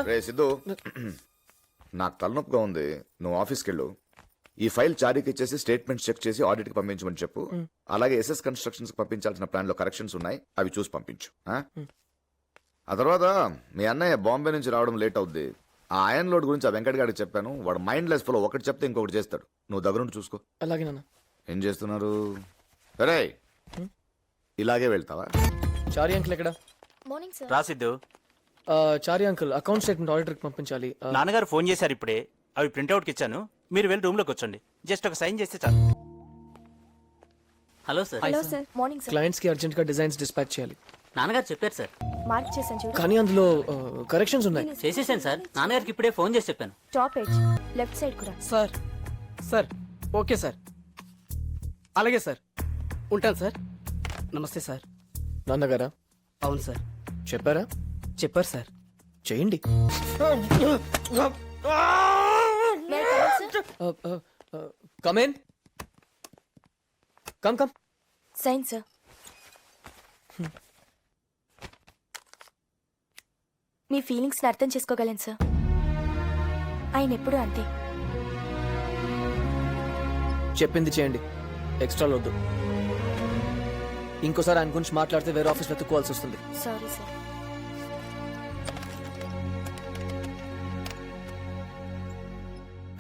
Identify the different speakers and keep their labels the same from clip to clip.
Speaker 1: రే సిద్ధు, నాకు తలనొప్పిగా ఉంది, నువ్వు ఆఫీస్కి వెళ్ళు. ఈ ఫైల్ చారీకి ఇచ్చేసి స్టేట్మెంట్స్ చెక్ చేసి ఆడిట్ కి పంపించమని చెప్పు. అలాగే ఎస్ఎస్ కన్స్ట్రక్షన్స్ పంపించాల్సిన ప్లాన్ లో కరెక్షన్స్ ఉన్నాయి, అవి చూసి పంపించు. ఆ తర్వాత మీ అన్నయ్య బాంబే నుంచి రావడం లేట్ అవుద్ది. ఆ ఐరన్ లోడ్ గురించి ఆ వెంకట్ గారికి చెప్పాను. వాడు మైండ్ లెస్ ఫుల్, ఒకటి చెప్తే ఇంకొకటి చేస్తాడు. నువ్వు దగ్గరుండి చూసుకో.
Speaker 2: అలాగే నాన్న.
Speaker 1: ఏం చేస్తున్నారు? సరే, ఇలాగే వెళ్తావా?
Speaker 2: చారి అంకుల్ ఎక్కడ?
Speaker 3: Morning sir.
Speaker 4: రాసిద్దు.
Speaker 2: చారి అంకుల్ అకౌంట్ స్టేట్మెంట్ ఆడిటర్కి పంపించాలి.
Speaker 4: నాన్నగారు ఫోన్ చేశారు ఇప్పుడే. అవి ప్రింట్అవుట్కి ఇచ్చాను. మీరు వెళ్ళి రూమ్ లోకి వచ్చండి. జస్ట్ ఒక సైన్ చేస్తే చాలు.
Speaker 5: Hello sir.
Speaker 3: Hello sir. Morning sir.
Speaker 2: Clients కి అర్జెంట్ గా డిజైన్స్ డిస్పాచ్ చేయాలి.
Speaker 5: నాన్నగారు చెప్పారు సార్.
Speaker 3: మార్క్ చేశాను చూడు.
Speaker 2: కానీ అందులో కరెక్షన్స్ ఉన్నాయి.
Speaker 5: చేసేసాను సార్. నాన్నగారికి ఇప్పుడే ఫోన్ చేసి చెప్పాను.
Speaker 3: టాప్ ఎడ్జ్ లెఫ్ట్ సైడ్ కూడా.
Speaker 6: సార్ సార్ ఓకే సార్, అలాగే సార్, ఉంటాను సార్. నమస్తే సార్.
Speaker 2: నాన్నగారా?
Speaker 6: అవును సార్.
Speaker 2: చెప్పారా?
Speaker 6: చెప్పారు సార్.
Speaker 2: చేయండి. Come in. Come come.
Speaker 3: Sign sir. మీ ఫీలింగ్స్ ని అర్థం చేసుకోగలను సార్. ఆయన ఎప్పుడూ అంతే.
Speaker 2: చెప్పింది చేయండి, ఎక్స్ట్రా వద్దు. ఇంకోసారి ఆయన గురించి మాట్లాడితే వేరే ఆఫీస్ వెతుక్కోవాల్సి వస్తుంది.
Speaker 3: Sorry sir.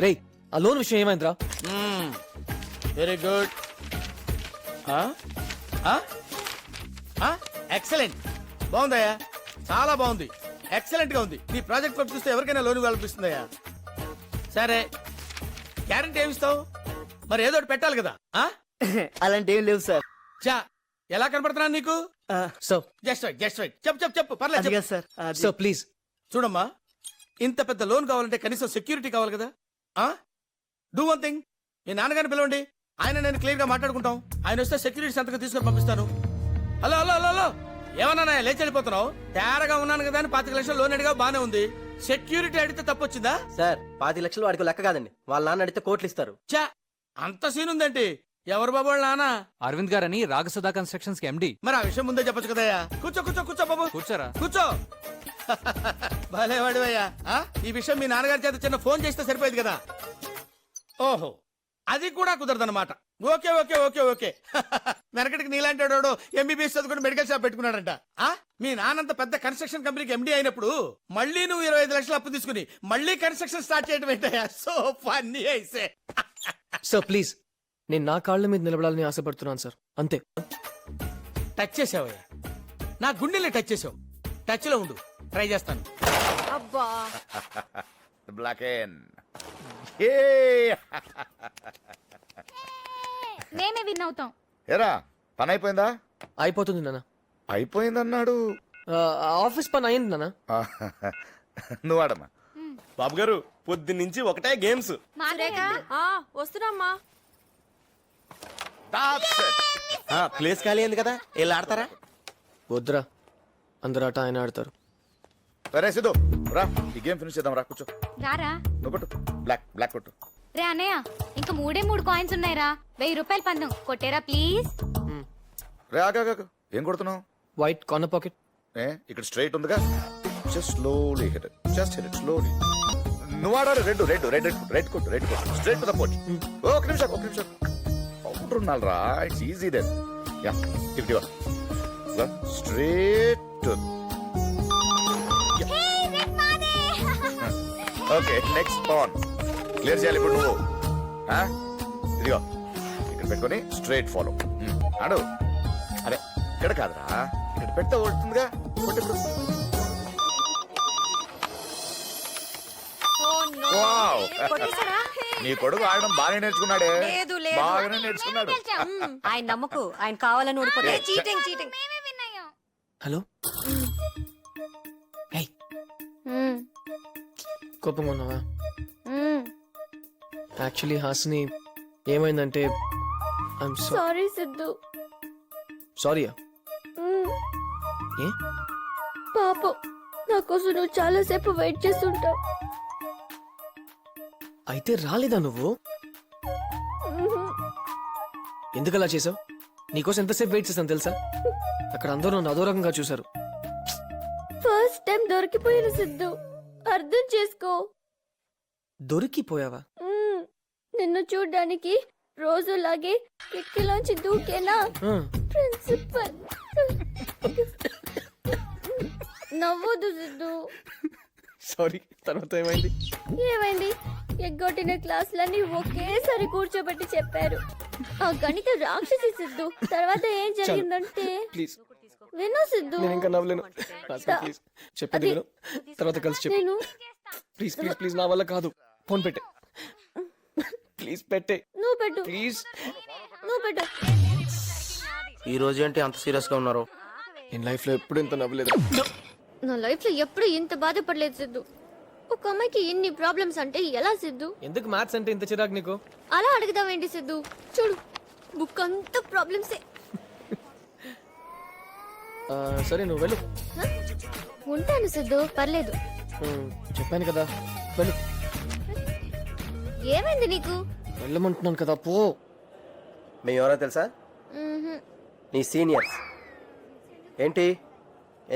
Speaker 2: రేయ్, ఆ లోన్ విషయం ఏమైందిరా?
Speaker 7: Very good. ఎక్సలెంట్. బాగుందయ్యా, చాలా బాగుంది. ఎక్సలెంట్ గా ఉంది. నీ ప్రాజెక్ట్ వర్క్ చూస్తే ఎవరికైనా లోన్ ఇవ్వాలనిపిస్తుందయ్యా. సరే, గ్యారంటీ ఏమిస్తావు? మరి ఏదో ఒకటి పెట్టాలి కదా.
Speaker 6: అలాంటి ఏం లేవు సార్.
Speaker 7: చా, ఎలా కనపడుతున్నాను నీకు?
Speaker 2: Sir,
Speaker 7: just right, just right. చెప్పు పర్లేదు చెప్పు.
Speaker 6: సార్.
Speaker 2: Sir please.
Speaker 7: చూడమ్మా, ఇంత పెద్ద లోన్ కావాలంటే కనీసం సెక్యూరిటీ కావాలి కదా. డూ వన్ థింగ్, మీ నాన్నగారిని పిలవండి. ఆయన నేను క్లియర్ గా మాట్లాడుకుంటాం. ఆయన వస్తే సెక్యూరిటీ సంతకం తీసుకొని పంపిస్తాను. హలో హలో హలో హలో, ఏమన్నా లేచి వెళ్ళిపోతున్నావు? తేరగా ఉన్నాను కదా అని 25 లక్షలు లోన్ అడిగా బానే ఉంది. సెక్యూరిటీ అడిగితే తప్పొచ్చిందా?
Speaker 6: సార్ 25 లక్షలు వాడికి లెక్క కాదండి. వాళ్ళ నాన్న అడిగితే కోట్లు ఇస్తారు.
Speaker 7: చా, అంత సీన్ ఉందంటే ఎవరు బాబు వాళ్ళ నాన్న?
Speaker 8: అరవింద్ గారని రాగసుధా కన్స్ట్రక్షన్స్ కి ఎండి.
Speaker 7: మరి ఆ విషయం ముందే చెప్పొచ్చు కదయ్యా. కూర్చో కూర్చో కూర్చో బాబు,
Speaker 8: కూర్చోరా.
Speaker 7: కూర్చో. భలేవాడివయ్యా. ఈ విషయం మీ నాన్నగారి చేత చిన్న ఫోన్ చేస్తే సరిపోయేది కదా. ఓహో, అది కూడా కుదరదన్నమాట. Okay okay okay okay. వెనకటికి నీలాంటి వాడు ఎంబీబీఎస్ చదువుకుని మెడికల్ షాప్ పెట్టుకున్నాడంట. మీ నాన్నంత పెద్ద కన్స్ట్రక్షన్ కంపెనీకి ఎండీ అయినప్పుడు మళ్ళీ నువ్వు 25 లక్షలు అప్పు తీసుకుని మళ్ళీ కన్స్ట్రక్షన్ స్టార్ట్ చేయడం ఏంటయ్యా? సో ఫన్నీ అయితే.
Speaker 2: సార్ ప్లీజ్, నేను నా కాళ్ళ మీద నిలబడాలని ఆశపడుతున్నాను సార్, అంతే.
Speaker 7: టచ్ చేసావయ్యా, నా గుండెలే టచ్ చేసావు. టచ్ లో ఉండు, ట్రై చేస్తాను.
Speaker 3: అబ్బా,
Speaker 1: బ్లాక్ ఎన్.
Speaker 3: మేమే విన్ అవుతాం.
Speaker 1: ఏరా, పని అయిపోయిందా?
Speaker 2: అయిపోతుంది నాన్న.
Speaker 1: అయిపోయిందన్నాడు.
Speaker 2: ఆఫీస్ పని అయింది నాన్న.
Speaker 1: నువ్వు ఆడమ్మా.
Speaker 9: బాబు గారు, పొద్దు నుంచి ఒకటే గేమ్స్.
Speaker 3: వస్తున్నామ్మా.
Speaker 9: ప్లేస్ ఖాళీ అయింది కదా, వెళ్ళి ఆడతారా?
Speaker 2: వద్దురా, అందరు ఆట ఆయన ఆడతారు.
Speaker 1: సరే సిద్ధు, రా ఈ గేమ్ ఫినిష్ చేద్దాం. రా కూర్చో.
Speaker 3: రారా.
Speaker 1: నువ్వు కొట్టు, బ్లాక్ బ్లాక్ కొట్టు.
Speaker 3: రే అన్నయ్య, ఇంకా 3 కాయిన్స్ ఉన్నాయిరా. 1000 రూపాయలు పందెం కొట్టేరా ప్లీజ్.
Speaker 1: రే ఆగా, ఏం కొడుతున్నావు?
Speaker 2: White corner pocket.
Speaker 1: ఇక్కడ స్ట్రైట్ ఉందిగా, just slowly hit it, just hit it slowly. నువ్వు ఆడాలి. రెడ్ రెడ్ రెడ్ రెడ్ కొట్టు, రెడ్ కొట్టు, స్ట్రైట్ టు ద పోచ్. ఒక నిమిషం పౌడర్ ఉండాలిరా. It's easy then. Yeah, if you straight to. Okay, next pawn clear చేయాలి ఇప్పుడు నువ్వు. ఇదిగో ఇక్కడ పెట్టుకొని స్ట్రైట్ ఫాలో. ఆడు. అరే ఇక్కడ కాదురా, ఇక్కడ పెడితే ఓడుతుందిగా. వావ్, నీ కొడుకు ఆడడం బాగానే నేర్చుకున్నాడే. బాగానే నేర్చుకున్నాడు.
Speaker 3: ఆయన నమ్మకు, ఆయన కావాలని ఓడిపోతే
Speaker 1: చీటింగ్.
Speaker 2: హలో. కోపంగా ఉన్నావా? యాక్చువల్లీ హాసిని, ఏమైందంటే
Speaker 3: సారీ సిద్ధు.
Speaker 2: సారీయా? ఏ?
Speaker 3: పాపం, నా కోసం నువ్వు చాలా సేపు వెయిట్ చేస్తుంటావు.
Speaker 2: అయితే రాలేదా నువ్వు? ఎందుకు అలా చేసావు? నీకోసం ఎంతసేపు వెయిట్ చేశాను తెలుసా? అక్కడ అందరూ నన్ను అదో రకంగా చూశారు.
Speaker 3: ఫస్ట్ టైం దొరికిపోయిన సిద్ధు, అర్థం చేసుకో.
Speaker 2: దొరికిపోయావా?
Speaker 3: నిన్ను చూడ్డానికి రోజులాగే కిటికీలోంచి దూకేనా
Speaker 2: ఆ,
Speaker 3: ప్రిన్సిపల్. నవ్వొద్దు సిద్ధు.
Speaker 2: సారీ. తర్వాత ఏమైంది?
Speaker 3: ఏమైంది? ఎగ్గొట్టిన క్లాసులన్నీ ఒకేసారి కూర్చోబెట్టి చెప్పారు. ఆ గణిత రాక్షసి సిద్ధు. తర్వాత ఏం జరిగిందంటే
Speaker 2: ప్లీజ్,
Speaker 3: విను సిద్ధు.
Speaker 2: నేను ఇంకా నవ్వలేను. ప్లీజ్ చెప్పేది విను. తర్వాత కలిసి చెప్పు.
Speaker 3: నేను
Speaker 2: ప్లీజ్ ప్లీజ్ ప్లీజ్, నా వల్ల కాదు. ఫోన్ పెట్టే. ప్లీజ్ పెట్టే.
Speaker 3: నువ్వు పెట్టు,
Speaker 2: ప్లీజ్.
Speaker 3: నువ్వు పెట్టు.
Speaker 9: ఈ రోజు ఏంటి అంత సీరియస్ గా ఉన్నారు?
Speaker 2: నేను లైఫ్ లో ఎప్పుడు ఇంత నవ్వలేదు.
Speaker 3: నా లైఫ్ లో ఎప్పుడు ఇంత బాధపడలేదు సిద్ధు. ఒక అమ్మాయికి ఇన్ని ప్రాబ్లమ్స్ అంటే ఎలా సిద్ధు?
Speaker 2: ఎందుకు మ్యాథ్స్ అంటే ఇంత చిరాకు నీకు?
Speaker 3: అలా అడుగుదామేంటి సిద్ధు? చూడు, బుక్ అంతా ప్రాబ్లమ్సే.
Speaker 2: సరే నువ్వు వెళ్ళు.
Speaker 3: ఉంటాను సిద్ధు, పర్లేదు.
Speaker 2: చెప్పాను కదా, వెళ్ళు.
Speaker 3: ఏమైంది నీకు?
Speaker 2: వెళ్ళమంటున్నాను కదా, పో.
Speaker 9: మేము ఎవరో తెలుసా?
Speaker 3: మ్మ్హ్మ్.
Speaker 9: నీ సీనియర్స్. ఏంటి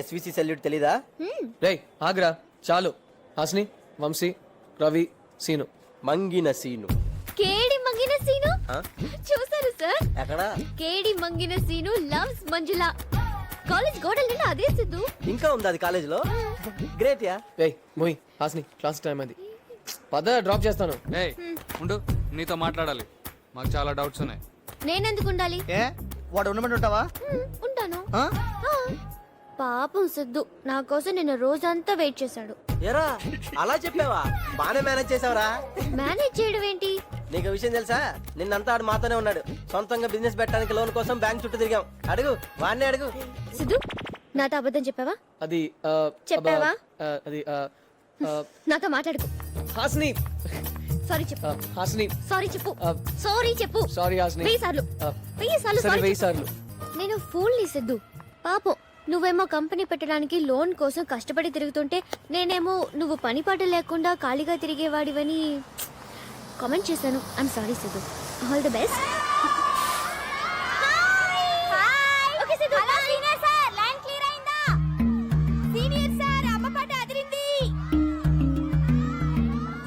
Speaker 9: ఎస్విసి సెల్యూట్ తెలీదా?
Speaker 2: రేయ్ ఆగ్రా, చాలు. హాస్ని, వంశీ, రవి, సీను.
Speaker 9: మంగిన సీను.
Speaker 3: కేడి మంగిన సీను చూసారు సార్?
Speaker 9: ఎక్కడ?
Speaker 3: కేడి మంగిన సీను లవ్స్ మంజుల. కాలేజ్ గోడల నిన్న అదే సిద్ధు.
Speaker 9: ఇంకా ఉంది అది కాలేజీలో. Great yeah.
Speaker 2: రేయ్ మోయ్, హాస్ని, క్లాస్ టైం అయింది. పద, డ్రాప్ చేస్తాను.
Speaker 8: ఏయ్ ఉండు, నీతో మాట్లాడాలి. మాకు చాలా డౌట్స్ ఉన్నాయి.
Speaker 3: నేనెందుకు ఉండాలి?
Speaker 7: ఏ వాడు ఉండమంటే ఉంటావా?
Speaker 3: ఉంటాను. ఆ. పాపం సిద్ధు నా కోసం నిన్న రోజంతా వెయిట్ చేశాడు.
Speaker 9: ఎరా అలా చెప్పావా? బానే మేనేజ్ చేసావరా?
Speaker 3: మేనేజ్ చేయడం ఏంటి?
Speaker 9: నీకు విషయం తెలుసా? నిన్నంతా ఆడు మాతోనే ఉన్నాడు. సొంతంగా బిజినెస్ పెట్టడానికి లోన్ కోసం బ్యాంక్ చుట్టూ తిరిగాం. అడుగు, వాడిని అడుగు.
Speaker 3: సిద్ధు నాతో అబద్ధం చెప్పావా?
Speaker 2: అది
Speaker 3: చెప్పావా?
Speaker 2: అది
Speaker 3: నాతో మాట్లాడుకో.
Speaker 2: హాస్ని,
Speaker 3: సారీ చెప్పు.
Speaker 2: హాస్ని.
Speaker 3: సారీ చెప్పు. సారీ చెప్పు.
Speaker 2: సారీ హాస్ని.
Speaker 3: 1000 సార్లు. 1000 సార్లు
Speaker 2: సరే,
Speaker 3: సారీ
Speaker 2: 1000
Speaker 3: చెప్పు.
Speaker 2: సార్లు.
Speaker 3: నేను ఫూల్ ని సిద్ధు. పాపం నువ్వేమో కంపెనీ పెట్టడానికి లోన్ కోసం కష్టపడి తిరుగుతుంటే నేనేమో నువ్వు పని పాట లేకుండా ఖాళీగా తిరిగేవాడివని కామెంట్ చేశాను. I'm sorry Siddhu. All the best. Okay Siddhu. Hello senior sir, line clear అయిందా? సీనియర్ సార్, అమ్మ పాట అదిరింది.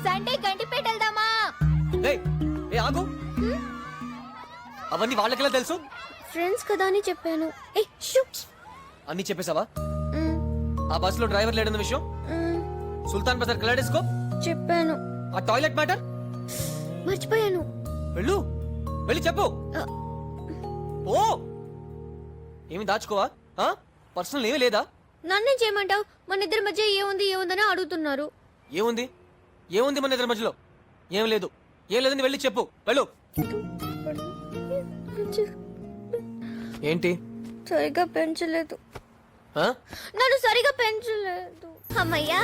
Speaker 3: సండే గంటిపేట వెళ్దామా?
Speaker 2: రేయ్, ఏ ఆగు. అవన్నీ వాళ్ళకెలా తెలుసు?
Speaker 3: ఫ్రెండ్స్ కదా అని చెప్పాను. ఏ షూ.
Speaker 2: అన్ని చెప్పేశావా? ఆ బస్సులో డ్రైవర్ లేడన్న విషయం, సుల్తాన్ బజార్ కలాడేస్కోప్,
Speaker 3: చెప్పాను.
Speaker 2: ఆ టాయిలెట్ మ్యాటర్
Speaker 3: మర్చిపోయాను.
Speaker 2: వెళ్ళు, వెళ్ళి చెప్పు.
Speaker 3: ఆ.
Speaker 2: ఓ, ఏమి దాచుకోవా? పర్సనల్ ఏమీ లేదా?
Speaker 3: నన్నేం చేయమంటావు? మన ఇద్దరి మధ్య ఏముందని అడుగుతున్నారు.
Speaker 2: ఏముంది? ఏముంది మన ఇద్దరి మధ్యలో? ఏం లేదు. ఏం లేదని వెళ్ళి చెప్పు, వెళ్ళు. ఏంటి?
Speaker 3: సరిగా పెంచలేదు.
Speaker 2: ఆ?
Speaker 3: నన్ను సరిగా పెంచలేదు. అమ్మయ్యా,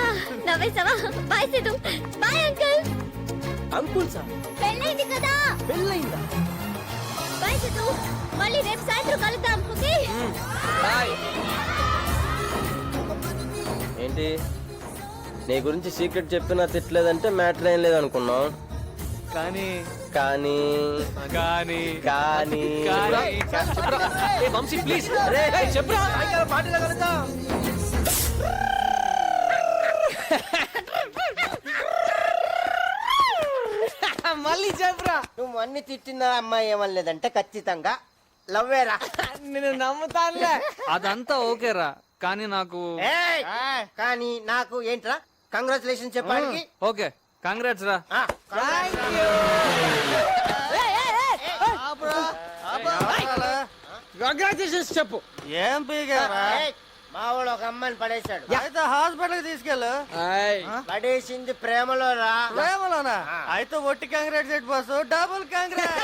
Speaker 3: నవ్వేసావా? Bye Siddhu. Bye uncle.
Speaker 9: Uncle sir
Speaker 3: పెళ్ళైంది కదా.
Speaker 9: పెళ్ళయిందా?
Speaker 3: బాయ్ సిద్ధు. మళ్ళీ రేపు సాయంత్రం కలుద్దాం. Okay
Speaker 2: bye.
Speaker 9: ఏంటి నీ గురించి సీక్రెట్ చెప్పినా తిట్టలేదంటే మ్యాటర్ ఏం లేదనుకున్నాం.
Speaker 2: కానీ
Speaker 9: కానీ
Speaker 2: కానీ
Speaker 9: కానీ
Speaker 2: ఏ వంశీ ప్లీజ్, చెప్పరా. మళ్ళీ చెప్పరా.
Speaker 9: నువ్వు అన్ని తిట్టిన అమ్మాయి ఏమనలేదంటే ఖచ్చితంగా లవ్వేరా.
Speaker 2: నేను నమ్ముతానులే.
Speaker 8: అదంతా ఓకేరా, కానీ నాకు
Speaker 9: ఏయ్! కానీ నాకు ఏంట్రా? కంగ్రాచులేషన్ చెప్పడానికి.
Speaker 8: ఓకే, కంగ్రాట్స్ రా.
Speaker 2: కంగ్రాచులేషన్స్ చెప్పు.
Speaker 7: ఏం పీగారా?
Speaker 9: మా వాడు ఒక అమ్మాయిని పడేశాడు.
Speaker 7: అయితే హాస్పిటల్ కి తీసుకెళ్ళు.
Speaker 9: పడేసింది ప్రేమలో రా.
Speaker 7: ప్రేమలోనా? అయితే ఒట్టి కాంగ్రెట్ సెట్ బాస్, డబుల్ కాంగ్రెట్.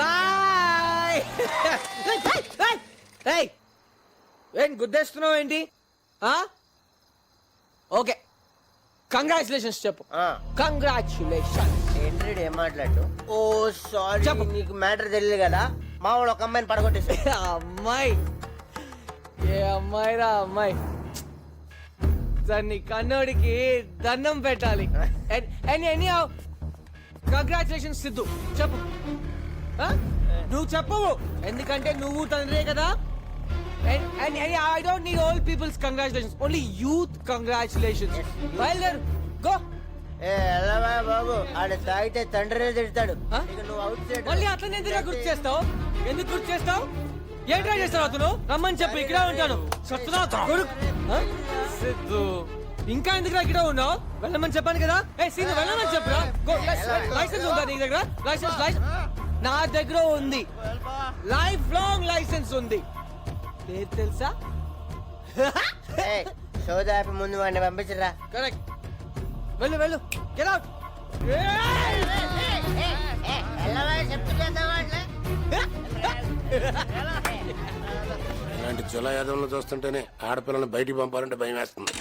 Speaker 2: బాయ్. ఏం గుద్దేస్తున్నావు ఏంటి? ఓకే, కంగ్రాచులేషన్స్ చెప్పు. కంగ్రాచులేషన్స్.
Speaker 9: ఏంట్రీడ్ ఏం మాట్లాడు? ఓ సారీ,
Speaker 2: చెప్పు.
Speaker 9: నీకు మ్యాటర్ తెలియదు కదా. మా వాడు ఒక అమ్మాయిని పడగొట్టేశాడు.
Speaker 2: అమ్మాయి? ఏ అమ్మాయి రా అమ్మాయి? దాన్ని కన్నోడికి దండం పెట్టాలి. కంగ్రాచులేషన్స్ సిద్ధు. చెప్పు. నువ్వు చెప్పు, ఎందుకంటే నువ్వు తండ్రే కదా. And I don't need old people's congratulations. Only youth congratulations. Bailar, go.
Speaker 9: ఏ ఎల్లవా బాబు ఆడ తాగితే తండ్రి తిడతాడు
Speaker 2: ఆ?
Speaker 9: ఇక నువ్వు అవుట్ సైడ్
Speaker 2: మళ్ళీ అట్లనే ఎందుకు గుర్తు చేస్తావు? ఎందుకు గుర్తు చేస్తావు? ఏం ట్రై చేస్తావు అతను? రమ్మని చెప్పు, ఇక్కడ ఉంటాను. సిద్ధు, ఇంకా ఎందుకు ఇక్కడ ఉన్నావు? వెళ్ళమని చెప్పాను కదా. ఏ సీను, వెళ్ళమని చెప్పురా. లైసెన్స్ ఉందా నీ దగ్గర? లైసెన్స్ నా దగ్గర ఉంది. లైఫ్ లాంగ్ లైసెన్స్ ఉంది. లేదు తెలుసా?
Speaker 9: సోదా ఆపి ముందు వాడిని పంపించరా.
Speaker 2: కరెక్ట్. వెళ్ళు వెళ్ళు. Get out.
Speaker 10: ఇలాంటి జులై యాదవ్లను చూస్తుంటేనే ఆడపిల్లని బయటికి పంపాలంటే భయం వేస్తుంది.